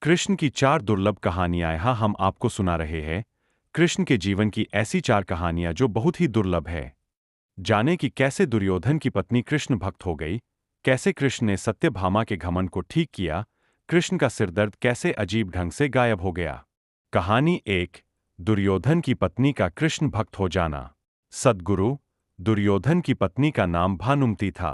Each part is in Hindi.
कृष्ण की 4 दुर्लभ कहानियां यहाँ हम आपको सुना रहे हैं। कृष्ण के जीवन की ऐसी 4 कहानियां जो बहुत ही दुर्लभ है। जाने कि कैसे दुर्योधन की पत्नी कृष्ण भक्त हो गई, कैसे कृष्ण ने सत्यभामा के घमंड को ठीक किया, कृष्ण का सिरदर्द कैसे अजीब ढंग से गायब हो गया। कहानी 1। दुर्योधन की पत्नी का कृष्ण भक्त हो जाना। सद्गुरु, दुर्योधन की पत्नी का नाम भानुमति था।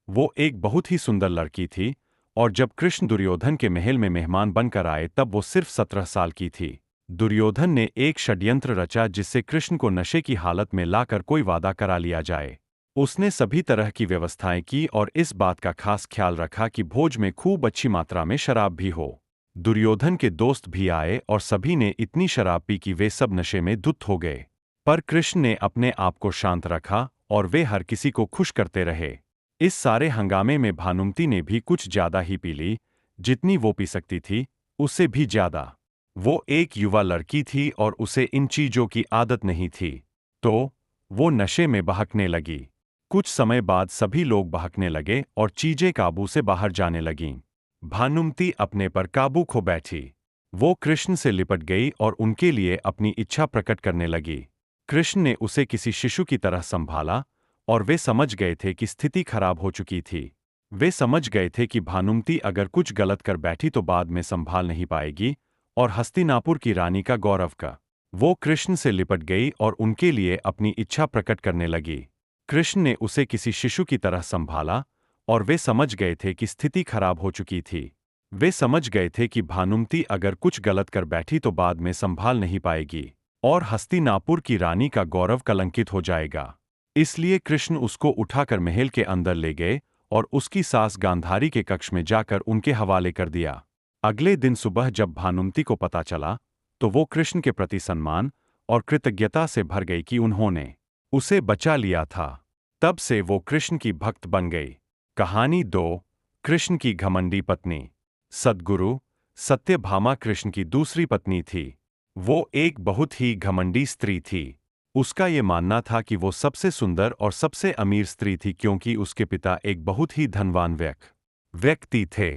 वो एक बहुत ही सुंदर लड़की थी, और जब कृष्ण दुर्योधन के महल में मेहमान बनकर आए तब वो सिर्फ 17 साल की थी। दुर्योधन ने एक षड्यंत्र रचा जिससे कृष्ण को नशे की हालत में लाकर कोई वादा करा लिया जाए। उसने सभी तरह की व्यवस्थाएं की और इस बात का खास ख्याल रखा कि भोज में खूब अच्छी मात्रा में शराब भी हो। दुर्योधन के दोस्त भी आए और सभी ने इतनी शराब पी कि वे सब नशे में धुत हो गए। पर कृष्ण ने अपने आप को शांत रखा और वे हर किसी को खुश करते रहे। इस सारे हंगामे में भानुमति ने भी कुछ ज्यादा ही पी ली, जितनी वो पी सकती थी, उससे भी ज्यादा। वो एक युवा लड़की थी और उसे इन चीजों की आदत नहीं थी, तो वो नशे में बहकने लगी। कुछ समय बाद सभी लोग बहकने लगे और चीजें काबू से बाहर जाने लगीं। भानुमति अपने पर काबू खो बैठी। वो कृष्ण से लिपट गई और उनके लिए अपनी इच्छा प्रकट करने लगी। कृष्ण ने उसे किसी शिशु की तरह संभाला और वे समझ गए थे कि स्थिति खराब हो चुकी थी। वे समझ गए थे कि भानुमति अगर कुछ गलत कर बैठी तो बाद में संभाल नहीं पाएगी, और हस्तिनापुर की रानी का गौरव का। वो कृष्ण से लिपट गई और उनके लिए अपनी इच्छा प्रकट करने लगी। कृष्ण ने उसे किसी शिशु की तरह संभाला और वे समझ गए थे कि स्थिति खराब हो चुकी थी। वे समझ गए थे कि भानुमति अगर कुछ गलत कर बैठी तो बाद में संभाल नहीं पाएगी, और हस्तिनापुर की रानी का गौरव कलंकित हो जाएगा। इसलिए कृष्ण उसको उठाकर महल के अंदर ले गए और उसकी सास गांधारी के कक्ष में जाकर उनके हवाले कर दिया। अगले दिन सुबह जब भानुमति को पता चला तो वो कृष्ण के प्रति सम्मान और कृतज्ञता से भर गई कि उन्होंने उसे बचा लिया था। तब से वो कृष्ण की भक्त बन गई। कहानी 2। कृष्ण की घमंडी पत्नी। सद्गुरु, सत्यभामा कृष्ण की दूसरी पत्नी थी। वो एक बहुत ही घमंडी स्त्री थी। उसका ये मानना था कि वो सबसे सुंदर और सबसे अमीर स्त्री थी क्योंकि उसके पिता एक बहुत ही धनवान व्यक्ति थे।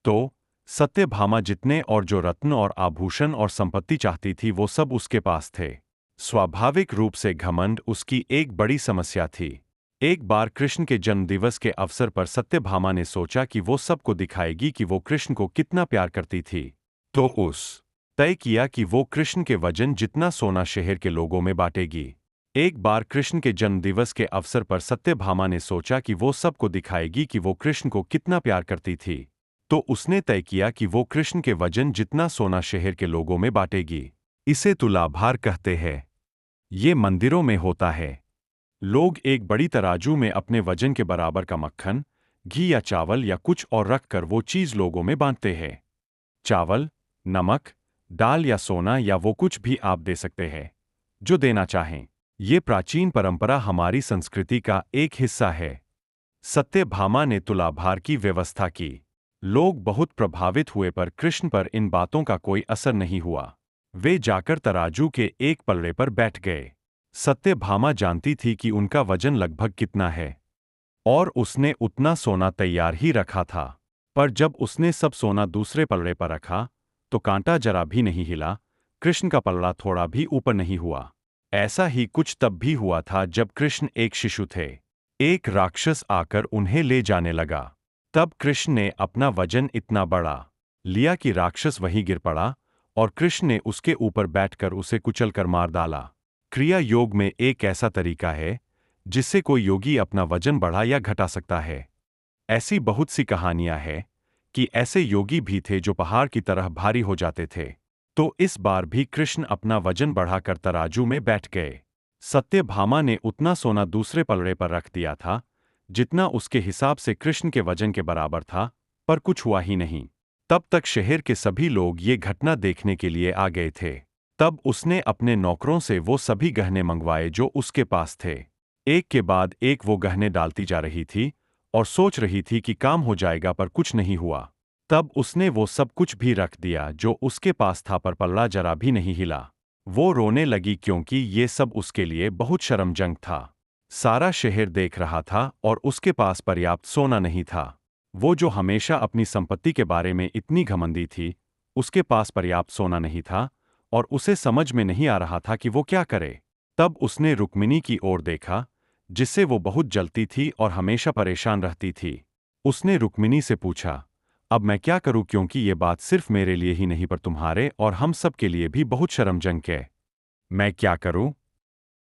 तो सत्यभामा जितने और जो रत्न और आभूषण और संपत्ति चाहती थी वो सब उसके पास थे। स्वाभाविक रूप से घमंड उसकी एक बड़ी समस्या थी। एक बार कृष्ण के जन्मदिवस के अवसर पर सत्यभामा ने सोचा कि वो सबको दिखाएगी कि वो कृष्ण को कितना प्यार करती थी। तो तय किया कि वो कृष्ण के वजन जितना सोना शहर के लोगों में बांटेगी। एक बार कृष्ण के जन्मदिवस के अवसर पर सत्यभामा ने सोचा कि वो सबको दिखाएगी कि वो कृष्ण को कितना प्यार करती थी। तो उसने तय किया कि वो कृष्ण के वजन जितना सोना शहर के लोगों में बांटेगी। इसे तुलाभार कहते हैं। ये मंदिरों में होता है। लोग एक बड़ी तराजू में अपने वजन के बराबर का मक्खन, घी या चावल या कुछ और रखकर वो चीज लोगों में बांटते हैं। चावल, नमक, दाल या सोना या वो कुछ भी आप दे सकते हैं जो देना चाहें। ये प्राचीन परंपरा हमारी संस्कृति का एक हिस्सा है। सत्यभामा ने तुलाभार की व्यवस्था की। लोग बहुत प्रभावित हुए पर कृष्ण पर इन बातों का कोई असर नहीं हुआ। वे जाकर तराजू के एक पलड़े पर बैठ गए। सत्यभामा जानती थी कि उनका वजन लगभग कितना है, और उसने उतना सोना तैयार ही रखा था। पर जब उसने सब सोना दूसरे पलड़े पर रखा तो कांटा जरा भी नहीं हिला, कृष्ण का पलड़ा थोड़ा भी ऊपर नहीं हुआ। ऐसा ही कुछ तब भी हुआ था जब कृष्ण एक शिशु थे। एक राक्षस आकर उन्हें ले जाने लगा। तब कृष्ण ने अपना वजन इतना बढ़ा लिया कि राक्षस वहीं गिर पड़ा और कृष्ण ने उसके ऊपर बैठकर उसे कुचलकर मार डाला। क्रिया योग में एक ऐसा तरीका है जिससे कोई योगी अपना वजन बढ़ा या घटा सकता है। ऐसी बहुत सी कहानियां हैं कि ऐसे योगी भी थे जो पहाड़ की तरह भारी हो जाते थे। तो इस बार भी कृष्ण अपना वजन बढ़ाकर तराजू में बैठ गए। सत्यभामा ने उतना सोना दूसरे पलड़े पर रख दिया था जितना उसके हिसाब से कृष्ण के वजन के बराबर था, पर कुछ हुआ ही नहीं। तब तक शहर के सभी लोग ये घटना देखने के लिए आ गए थे। तब उसने अपने नौकरों से वो सभी गहने मंगवाए जो उसके पास थे। एक के बाद एक वो गहने डालती जा रही थी और सोच रही थी कि काम हो जाएगा, पर कुछ नहीं हुआ। तब उसने वो सब कुछ भी रख दिया जो उसके पास था, पर पल्ला जरा भी नहीं हिला। वो रोने लगी क्योंकि ये सब उसके लिए बहुत शर्मजनक था। सारा शहर देख रहा था और उसके पास पर्याप्त सोना नहीं था। वो जो हमेशा अपनी संपत्ति के बारे में इतनी घमंडी थी, उसके पास पर्याप्त सोना नहीं था और उसे समझ में नहीं आ रहा था कि वो क्या करे। तब उसने रुक्मिणी की ओर देखा, जिससे वो बहुत जलती थी और हमेशा परेशान रहती थी। उसने रुक्मिणी से पूछा, अब मैं क्या करूं, क्योंकि ये बात सिर्फ मेरे लिए ही नहीं पर तुम्हारे और हम सब के लिए भी बहुत शर्मजनक है। मैं क्या करूं?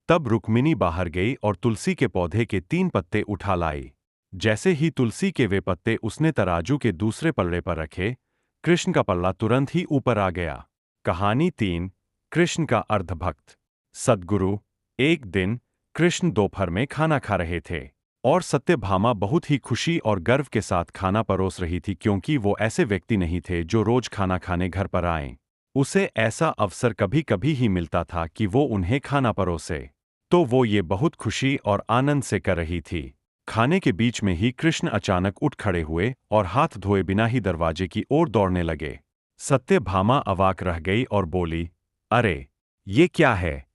तब रुक्मिणी बाहर गई और तुलसी के पौधे के 3 पत्ते उठा लाई। जैसे ही तुलसी के वे पत्ते उसने तराजू के दूसरे पल्ले पर रखे, कृष्ण का पल्ला तुरंत ही ऊपर आ गया। कहानी 3। कृष्ण का अर्धभक्त। सद्गुरु। एक दिन कृष्ण दोपहर में खाना खा रहे थे और सत्यभामा बहुत ही खुशी और गर्व के साथ खाना परोस रही थी, क्योंकि वो ऐसे व्यक्ति नहीं थे जो रोज खाना खाने घर पर आएं। उसे ऐसा अवसर कभी कभी ही मिलता था कि वो उन्हें खाना परोसे, तो वो ये बहुत खुशी और आनंद से कर रही थी। खाने के बीच में ही कृष्ण अचानक उठ खड़े हुए और हाथ धोए बिना ही दरवाजे की ओर दौड़ने लगे। सत्यभामा अवाक रह गई और बोली, अरे, ये क्या है?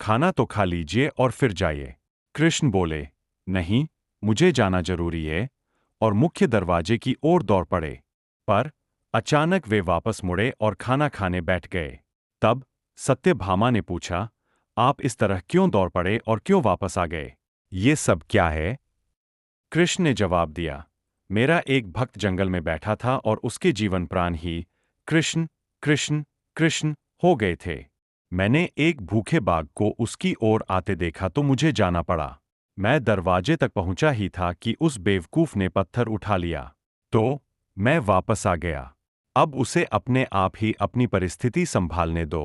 खाना तो खा लीजिए और फिर जाइए। कृष्ण बोले, नहीं, मुझे जाना जरूरी है, और मुख्य दरवाजे की ओर दौड़ पड़े। पर अचानक वे वापस मुड़े और खाना खाने बैठ गए। तब सत्यभामा ने पूछा, आप इस तरह क्यों दौड़ पड़े और क्यों वापस आ गए? ये सब क्या है? कृष्ण ने जवाब दिया, मेरा एक भक्त जंगल में बैठा था और उसके जीवन प्राण ही कृष्ण कृष्ण कृष्ण हो गए थे। मैंने एक भूखे बाघ को उसकी ओर आते देखा तो मुझे जाना पड़ा। मैं दरवाजे तक पहुंचा ही था कि उस बेवकूफ ने पत्थर उठा लिया। तो मैं वापस आ गया। अब उसे अपने आप ही अपनी परिस्थिति संभालने दो।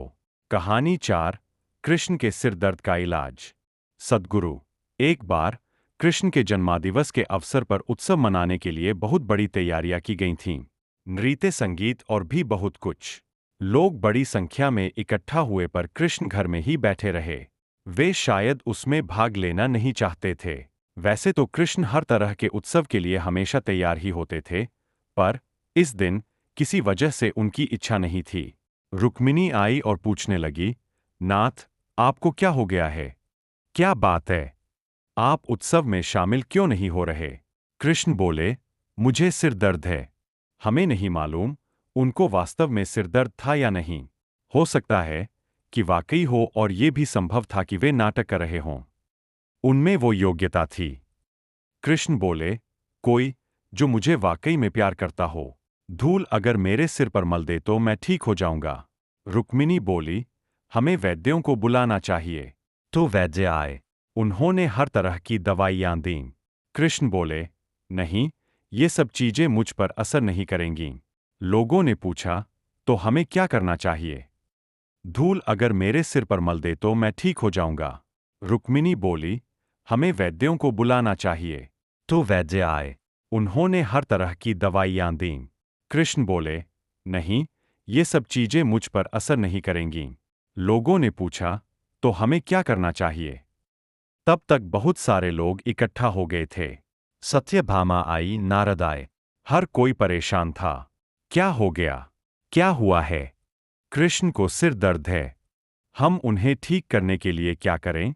कहानी 4। कृष्ण के सिर दर्द का इलाज। सद्गुरु। एक बार कृष्ण के जन्मदिवस के अवसर पर उत्सव मनाने के लिए बहुत बड़ी तैयारियां की गई थीं। नृत्य, संगीत और भी बहुत कुछ। लोग बड़ी संख्या में इकट्ठा हुए पर कृष्ण घर में ही बैठे रहे। वे शायद उसमें भाग लेना नहीं चाहते थे। वैसे तो कृष्ण हर तरह के उत्सव के लिए हमेशा तैयार ही होते थे, पर इस दिन किसी वजह से उनकी इच्छा नहीं थी। रुक्मिणी आई और पूछने लगी, नाथ, आपको क्या हो गया है? क्या बात है? आप उत्सव में शामिल क्यों नहीं हो रहे? कृष्ण बोले, मुझे सिर दर्द है। हमें नहीं मालूम उनको वास्तव में सिर दर्द था या नहीं। हो सकता है कि वाकई हो और ये भी संभव था कि वे नाटक कर रहे हों। उनमें वो योग्यता थी। कृष्ण बोले, कोई जो मुझे वाकई में प्यार करता हो, धूल अगर मेरे सिर पर मल दे तो मैं ठीक हो जाऊंगा। रुक्मिणी बोली, हमें वैद्यों को बुलाना चाहिए। तो वैद्य आए। उन्होंने हर तरह की दवाइयां दीं। कृष्ण बोले, नहीं, ये सब चीजें मुझ पर असर नहीं करेंगी। लोगों ने पूछा, तो हमें क्या करना चाहिए? धूल अगर मेरे सिर पर मल दे तो मैं ठीक हो जाऊंगा। रुक्मिणी बोली, हमें वैद्यों को बुलाना चाहिए। तो वैद्य आए। उन्होंने हर तरह की दवाइयां दीं। कृष्ण बोले, नहीं, ये सब चीजें मुझ पर असर नहीं करेंगी। लोगों ने पूछा, तो हमें क्या करना चाहिए? तब तक बहुत सारे लोग इकट्ठा हो गए थे। सत्यभामा आई, नारद आए। हर कोई परेशान था। क्या हो गया? क्या हुआ है? कृष्ण को सिर दर्द है। हम उन्हें ठीक करने के लिए क्या करें?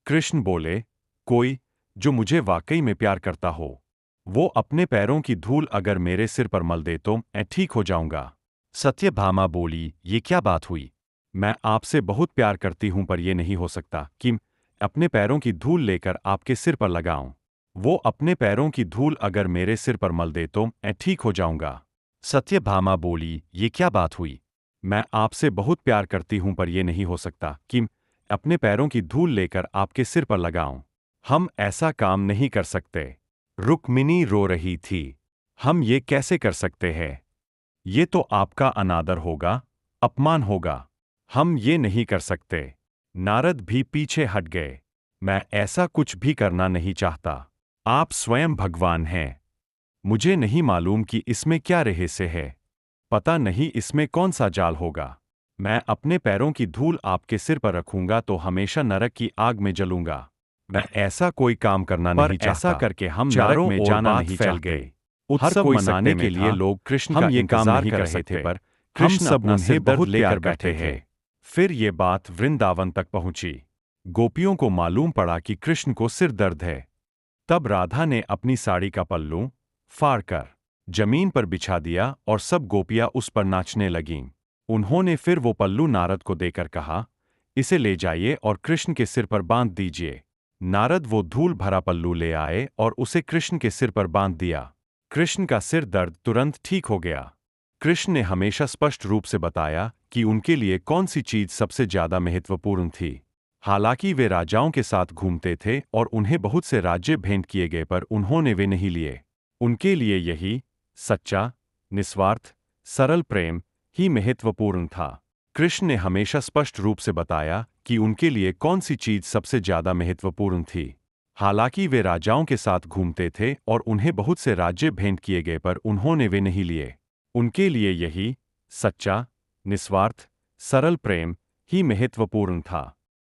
कृष्ण बोले, कोई जो मुझे वाकई में प्यार करता हो, वो अपने पैरों की धूल अगर मेरे सिर पर मल दे तो मैं ठीक हो जाऊंगा। सत्यभामा बोली, ये क्या बात हुई? मैं आपसे बहुत प्यार करती हूं, पर यह नहीं हो सकता कि अपने पैरों की धूल लेकर आपके सिर पर लगाऊं। वो अपने पैरों की धूल अगर मेरे सिर पर मल दे तो मैं ठीक हो जाऊंगा। सत्यभामा बोली, ये क्या बात हुई? मैं आपसे बहुत प्यार करती हूं, पर यह नहीं हो सकता कि अपने पैरों की धूल लेकर आपके सिर पर लगाऊं। हम ऐसा काम नहीं कर सकते। रुक्मिणी रो रही थी। हम ये कैसे कर सकते हैं? ये तो आपका अनादर होगा, अपमान होगा। हम ये नहीं कर सकते। नारद भी पीछे हट गए। मैं ऐसा कुछ भी करना नहीं चाहता। आप स्वयं भगवान हैं। मुझे नहीं मालूम कि इसमें क्या रहस्य है। पता नहीं इसमें कौन सा जाल होगा। मैं अपने पैरों की धूल आपके सिर पर रखूंगा तो हमेशा नरक की आग में जलूंगा। मैं ऐसा कोई काम करना नहीं चाहता। ऐसा करके हम नरक में जाना नहीं फैल गए। उत्सव मनाने के लिए लोग कृष्ण का इंतजार कर रहे थे, पर कृष्ण सब उन्हें बहुत लेकर बैठे थे। फिर ये बात वृंदावन तक पहुंची। गोपियों को मालूम पड़ा कि कृष्ण को सिर दर्द है। तब राधा ने अपनी साड़ी का पल्लू फाड़कर जमीन पर बिछा दिया और सब गोपियां उस पर नाचने लगीं। उन्होंने फिर वो पल्लू नारद को देकर कहा, इसे ले जाइए और कृष्ण के सिर पर बांध दीजिए। नारद वो धूल भरा पल्लू ले आए और उसे कृष्ण के सिर पर बांध दिया। कृष्ण का सिर दर्द तुरंत ठीक हो गया। कृष्ण ने हमेशा स्पष्ट रूप से बताया कि उनके लिए कौन सी चीज सबसे ज्यादा महत्वपूर्ण थी। हालांकि वे राजाओं के साथ घूमते थे और उन्हें बहुत से राज्य भेंट किए गए, पर उन्होंने वे नहीं लिए। उनके लिए यही सच्चा, निस्वार्थ, सरल प्रेम ही महत्वपूर्ण था। कृष्ण ने हमेशा स्पष्ट रूप से बताया कि उनके लिए कौन सी चीज सबसे ज्यादा महत्वपूर्ण थी। हालांकि वे राजाओं के साथ घूमते थे और उन्हें बहुत से राज्य भेंट किए गए, पर उन्होंने वे नहीं लिए। उनके लिए यही सच्चा, निस्वार्थ, सरल प्रेम ही महत्वपूर्ण था।